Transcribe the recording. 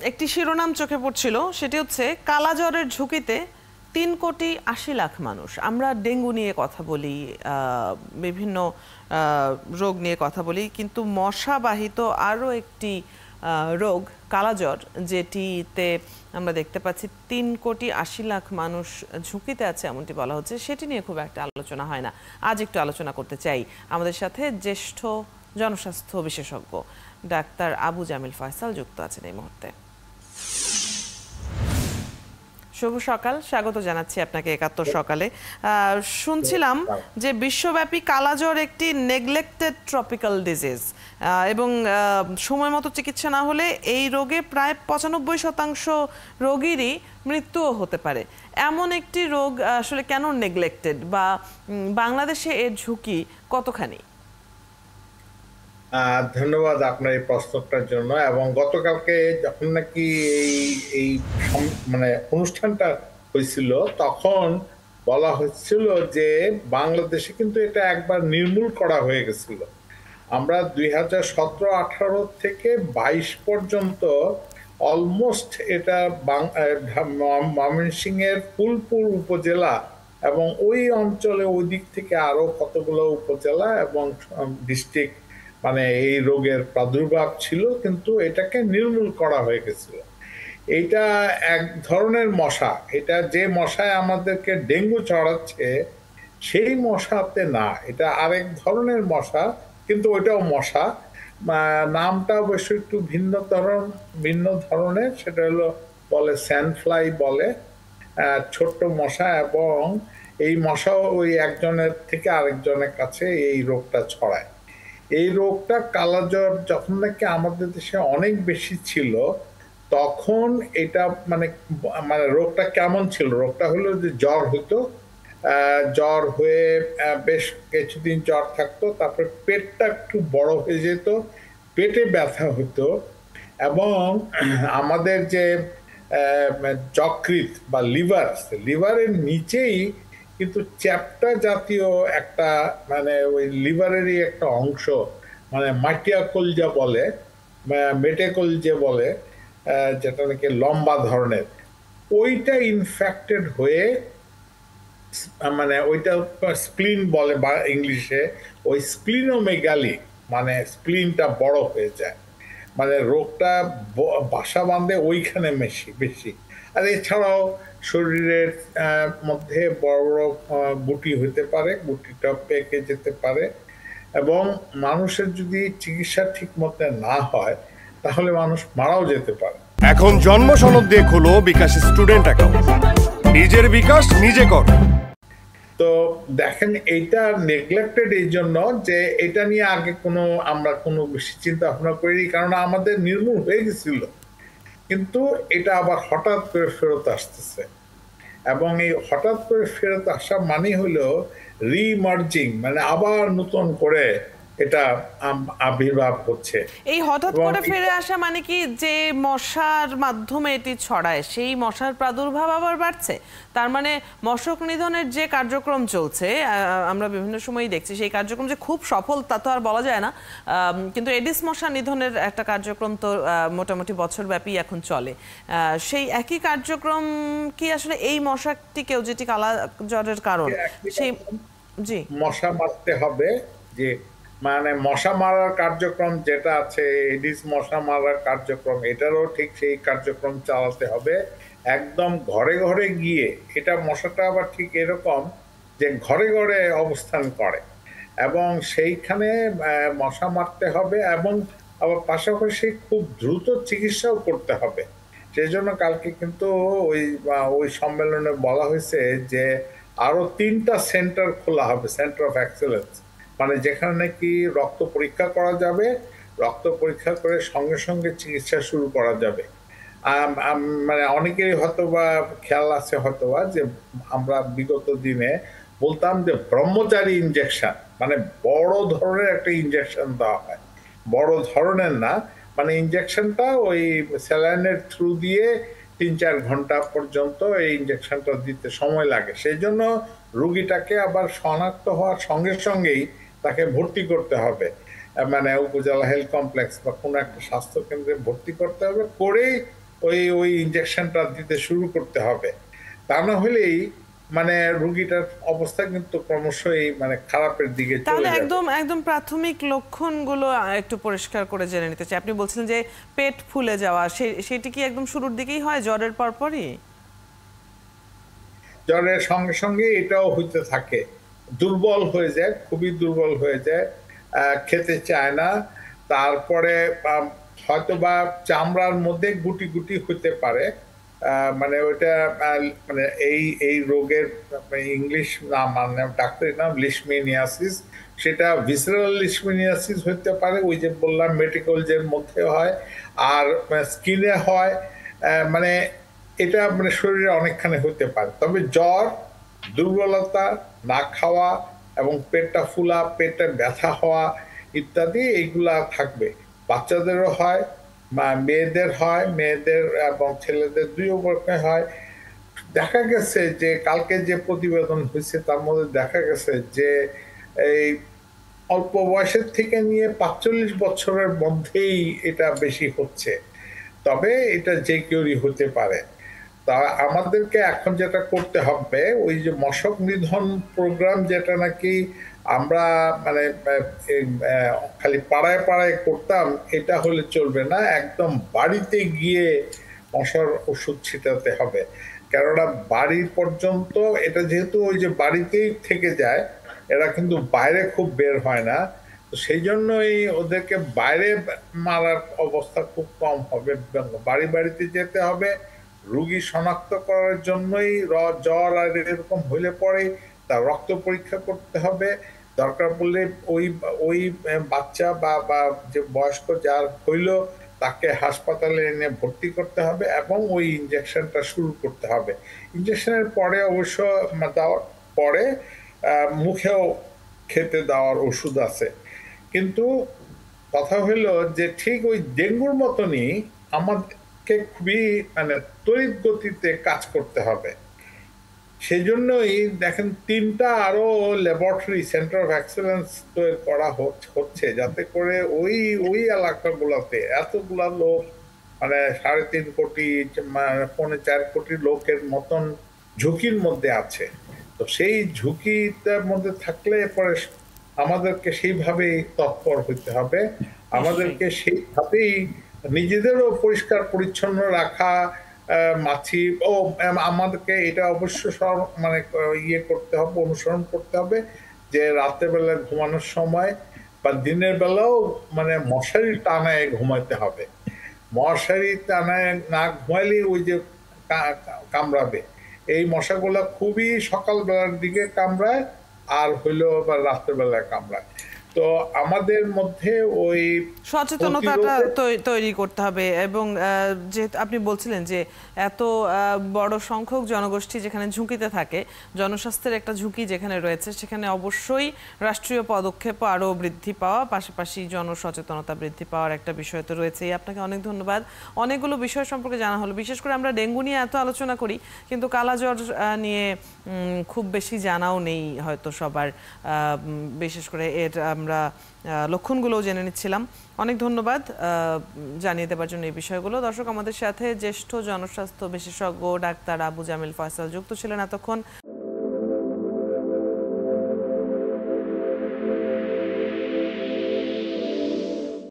একটি শিরোনাম চোখে পড়ছিল, সেটি হচ্ছে কালাজ্বরের ঝুঁকিতে 3,80,00,000 মানুষ। আমরা ডেঙ্গু নিয়ে কথা বলি, বিভিন্ন রোগ নিয়ে কথা বলি, কিন্তু মশাবাহিত আরও একটি রোগ কালাজ্বর, যেটিতে আমরা দেখতে পাচ্ছি 3,80,00,000 মানুষ ঝুঁকিতে আছে এমনটি বলা হচ্ছে, সেটি নিয়ে খুব একটা আলোচনা হয় না। আজ একটু আলোচনা করতে চাই। আমাদের সাথে জ্যেষ্ঠ জনস্বাস্থ্য বিশেষজ্ঞ ডাক্তার আবু জামিল ফয়সাল যুক্ত আছেন এই মুহূর্তে। শুভ সকাল, স্বাগত জানাচ্ছি আপনাকে ৭১ সকালে। শুনছিলাম যে বিশ্বব্যাপী কালাজ্বর একটি নেগলেক্টেড ট্রপিক্যাল ডিজিজ এবং সময় মতো চিকিৎসা না হলে এই রোগে প্রায় ৯৫% রোগীরই মৃত্যুও হতে পারে। এমন একটি রোগ আসলে কেন নেগলেক্টেড, বা বাংলাদেশে এর ঝুঁকি কতখানি? ধন্যবাদ আপনার এই প্রশ্নটার জন্য। এবং গতকালকে যখন নাকি এই মানে অনুষ্ঠানটা হয়েছিল, তখন বলা হচ্ছিল যে বাংলাদেশে কিন্তু এটা একবার নির্মূল করা হয়ে গেছিল। আমরা ২০১৭-১৮ থেকে ২২ পর্যন্ত অলমোস্ট এটা ময়মনসিংহের ফুলপুর উপজেলা এবং ওই অঞ্চলে ওই দিক থেকে আরো কতগুলো উপজেলা এবং ডিস্ট্রিক্ট মানে এই রোগের প্রাদুর্ভাব ছিল, কিন্তু এটাকে নির্মূল করা হয়ে গেছিল। এটা এক ধরনের মশা, এটা যে মশায় আমাদেরকে ডেঙ্গু ছড়াচ্ছে সেই মশাতে না, এটা আরেক ধরনের মশা, কিন্তু ওইটাও মশা। নামটা অবশ্য একটু ভিন্ন ধরনের, সেটা হলো বলে স্যান্ডফ্লাই বলে, ছোট্ট মশা। এবং এই মশাও ওই একজনের থেকে আরেকজনের কাছে এই রোগটা ছড়ায়। এই রোগটা কালাজ্বর যখন নাকি আমাদের দেশে অনেক বেশি ছিল, তখন এটা মানে রোগটা কেমন ছিল? রোগটা হলো যে জ্বর হতো, জ্বর হয়ে বেশ কিছুদিন জ্বর থাকতো, তারপরে পেটটা একটু বড় হয়ে যেত, পেটে ব্যথা হতো, এবং আমাদের যে যকৃৎ বা লিভারের নিচেই কিন্তু চ্যাপ্টা জাতীয় একটা মানে ওই লিভারেরই একটা অংশ, মানে মাটিয়া কলজা বলে, মেটেকলজে বলে, যেটা নাকি লম্বা ধরনের, ওইটা ইনফেক্টেড হয়ে মানে ওইটা স্প্লিন বলে বা ইংলিশে, ওই স্প্লিনোমেগালি মানে স্প্লিনটা বড় হয়ে যায়, মানে রোগটা বাসা বাঁধে ওইখানে বেশি। আর এছাড়াও শরীরের মধ্যে বড় বড় গুটি হতে পারে, গুটিটা পেকে যেতে পারে, এবং মানুষের যদি চিকিৎসা ঠিক মতো না হয় তাহলে মানুষ মারাও যেতে পারে। এখন জন্ম সনদ দিয়ে খোলো বিকাশ স্টুডেন্ট অ্যাকাউন্ট, নিজের বিকাশ নিজে কর। তো দেখেন, এইটা নেগলেক্টেড এই জন্য যে এটা নিয়ে আগে আমরা কোনো বেশি চিন্তা ভাবনা করিনি, কারণ আমাদের নির্মূল হয়ে গেছিল, কিন্তু এটা আবার হঠাৎ করে ফেরত আসতেছে। এবং এই হঠাৎ করে ফেরত আসা মানে হলো রিমার্জিং, মানে আবার নতুন করে এটা আবির্ভাব হচ্ছে। এই হঠাৎ করে ফিরে আসা মানে কি, যে মশার মাধ্যমে এটি ছড়ায় সেই মশার প্রাদুর্ভাব আবার বাড়ছে? তার মানে মশক নিধনের যে কার্যক্রম চলছে, আমরা বিভিন্ন সময়ই দেখছি, সেই কার্যক্রম যে খুব সফল তা তো আর বলা যায় না, কিন্তু এডিস মশা নিধনের একটা কার্যক্রম তো মোটামুটি বছরব্যাপী এখন চলে। সেই একই কার্যক্রম কি আসলে এই মশাটিকেও, যেটি কালাজ্বরের কারণ, সেই জি মশা মারতে হবে, যে মানে মশা মারার কার্যক্রম যেটা আছে, এডিস মশা মারার কার্যক্রম, এটারও ঠিক সেই কার্যক্রম চালাতে হবে একদম ঘরে ঘরে গিয়ে। এটা মশাটা আবার ঠিক এরকম যে ঘরে ঘরে অবস্থান করে, এবং সেইখানে মশা মারতে হবে, এবং আবার পাশাপাশি খুব দ্রুত চিকিৎসাও করতে হবে। সেই জন্য কালকে কিন্তু ওই সম্মেলনে বলা হয়েছে যে আরো 3টা সেন্টার খোলা হবে, সেন্টার অফ এক্সেলেন্স, মানে যেখানে নাকি রক্ত পরীক্ষা করা যাবে, রক্ত পরীক্ষা করে সঙ্গে সঙ্গে চিকিৎসা শুরু করা যাবে। মানে অনেকেরই হয়তোবা খেয়াল আছে হয়তোবা যে আমরা বিগত দিনে বলতাম যে ব্রহ্মচারী ইনজেকশন, মানে বড় ধরনের একটা ইনজেকশন দেওয়া হয়, বড় ধরনের না, মানে ইনজেকশনটা ওই স্যালাইনের থ্রু দিয়ে ৩-৪ ঘন্টা পর্যন্ত এই ইনজেকশনটা দিতে সময় লাগে। সেই জন্য রোগীটাকে আবার শনাক্ত হওয়ার সঙ্গে সঙ্গেই তাকে ভর্তি করতে হবে, মানে উপজেলা হেলথ কমপ্লেক্স বা কোনো একটা স্বাস্থ্য কেন্দ্রে ভর্তি করতে হবে, করেই ওই ইনজেকশনটা দিতে শুরু করতে হবে। তা না হলেই মানে রোগীটার অবস্থা কিন্তু ক্রমশই মানে খারাপের দিকে চলে তাহলে যাবে। একদম প্রাথমিক লক্ষণগুলো একটু পরিষ্কার করে জেনে নিতে চাই। আপনি বলছিলেন যে পেট ফুলে যাওয়া, সেটি কি একদম শুরুর দিকেই হয় জ্বরের পরপরই? জ্বরের সঙ্গে সঙ্গে এটাও হইতে থাকে, দুর্বল হয়ে যায়, খুবই দুর্বল হয়ে যায়, খেতে চায় না। তারপরে হয়তোবা চামড়ার মধ্যে গুটি গুটি হতে পারে, মানে ওইটা মানে এই রোগের ইংলিশ নাম মানে ডাক্তারি নাম লিশমেনিয়াসিস। সেটা ভিসেরাল লিশমেনিয়াসিস হতে পারে, ওই যে বললাম মেটিকলজের মধ্যে হয়, আর স্কিনে হয়, মানে এটা মানে শরীরে অনেকখানি হতে পারে। তবে জ্বর, দুর্বলতা, না খাওয়া এবং পেটটা ফুলা, পেটে ব্যথা হওয়া ইত্যাদি এইগুলা থাকবে। বাচ্চাদেরও হয়, মেয়েদের হয়, মেয়েদের এবং ছেলেদের দুই উভয়কে হয়। দেখা গেছে যে কালকে যে প্রতিবেদন হয়েছে তার মধ্যে দেখা গেছে যে এই অল্প বয়সের থেকে নিয়ে ৪৫ বছরের মধ্যেই এটা বেশি হচ্ছে। তবে এটা যে কেউই হতে পারে। তা আমাদেরকে এখন যেটা করতে হবে, ওই যে মশক নিধন প্রোগ্রাম যেটা নাকি আমরা মানে খালি পাড়ায় পাড়ায় করতাম, এটা হলে চলবে না, একদম বাড়িতে গিয়ে মশার ওষুধ ছিটাতে হবে। কেননা বাড়ি পর্যন্ত এটা যেহেতু ওই যে বাড়িতেই থেকে যায়, এরা কিন্তু বাইরে খুব বের হয় না, তো সেই জন্যই ওদেরকে বাইরে মারার অবস্থা খুব কম হবে। বাড়ি বাড়িতে যেতে হবে, রোগী শনাক্ত করার জন্যই জ্বর আর এরকম হইলে পরে তার রক্ত পরীক্ষা করতে হবে, দরকার পড়লে ওই ওই বাচ্চা বা যে বয়স্ক যার হইল তাকে হাসপাতালে এনে ভর্তি করতে হবে এবং ওই ইনজেকশনটা শুরু করতে হবে। ইনজেকশনের পরে অবশ্য দেওয়ার পরে মুখেও খেতে দেওয়ার ওষুধ আছে। কিন্তু কথা হইলো যে ঠিক ওই ডেঙ্গুর মতনই আমাদেরকে খুবই মানে তড়িৎ গতিতে কাজ করতে হবে। সেই জন্যই দেখেন ৩টা আরো ল্যাবরেটরি সেন্টার অফ এক্সেলেন্স তৈরি করা হচ্ছে, যাতে করে ওই এলাকাগুলোতে এতগুলা লোক মানে ৩.৫ কোটি ৪.৫ কোটি লোকের মতন ঝুঁকির মধ্যে আছে। তো সেই ঝুঁকিটার মধ্যে থাকলে পরে আমাদেরকে সেইভাবেই তৎপর হইতে হবে, আমাদেরকে সেইভাবেই নিজেদেরও পরিষ্কার পরিচ্ছন্ন রাখা, মাছি ও আমাদেরকে এটা অবশ্য মানে ইয়ে করতে হবে, অনুসরণ করতে হবে যে রাতের বেলা ঘুমানোর সময় বা দিনের বেলাও মানে মশারি টানায় ঘুমাইতে হবে। মশারি টানায় না ঘুমাইলে ওই যে কামড়াবে, এই মশাগুলা খুবই সকালবেলার দিকে কামড়ায় আর হইলো বা রাত্রেবেলায় কামড়ায়। তো আমাদের মধ্যে ওই সচেতনতাটা তৈরি করতে হবে। এবং যে আপনি বলছিলেন যে এত বড় সংখ্যক জনগোষ্ঠী যেখানে ঝুঁকিতে থাকে, জনস্বাস্থ্যের একটা ঝুঁকি যেখানে রয়েছে, সেখানে অবশ্যই রাষ্ট্রীয় পদক্ষেপ আরও বৃদ্ধি পাওয়া, পাশাপাশি জনসচেতনতা বৃদ্ধি পাওয়ার একটা বিষয় তো রয়েছেই। আপনাকে অনেক ধন্যবাদ। অনেকগুলো বিষয় সম্পর্কে জানা হলো। বিশেষ করে আমরা ডেঙ্গু নিয়ে এত আলোচনা করি, কিন্তু কালাজ্বর নিয়ে খুব বেশি জানাও নেই হয়তো সবার। বিশেষ করে এর আমরা লক্ষণগুলোও জেনে নিচ্ছিলাম। অনেক ধন্যবাদ জানিয়ে দেওয়ার জন্য এই বিষয়গুলো। দর্শক, আমাদের সাথে জ্যেষ্ঠ জনস্বাস্থ্য বিশেষজ্ঞ ডাক্তার আবু জামিল ফয়সাল যুক্ত ছিলেন এতক্ষণ।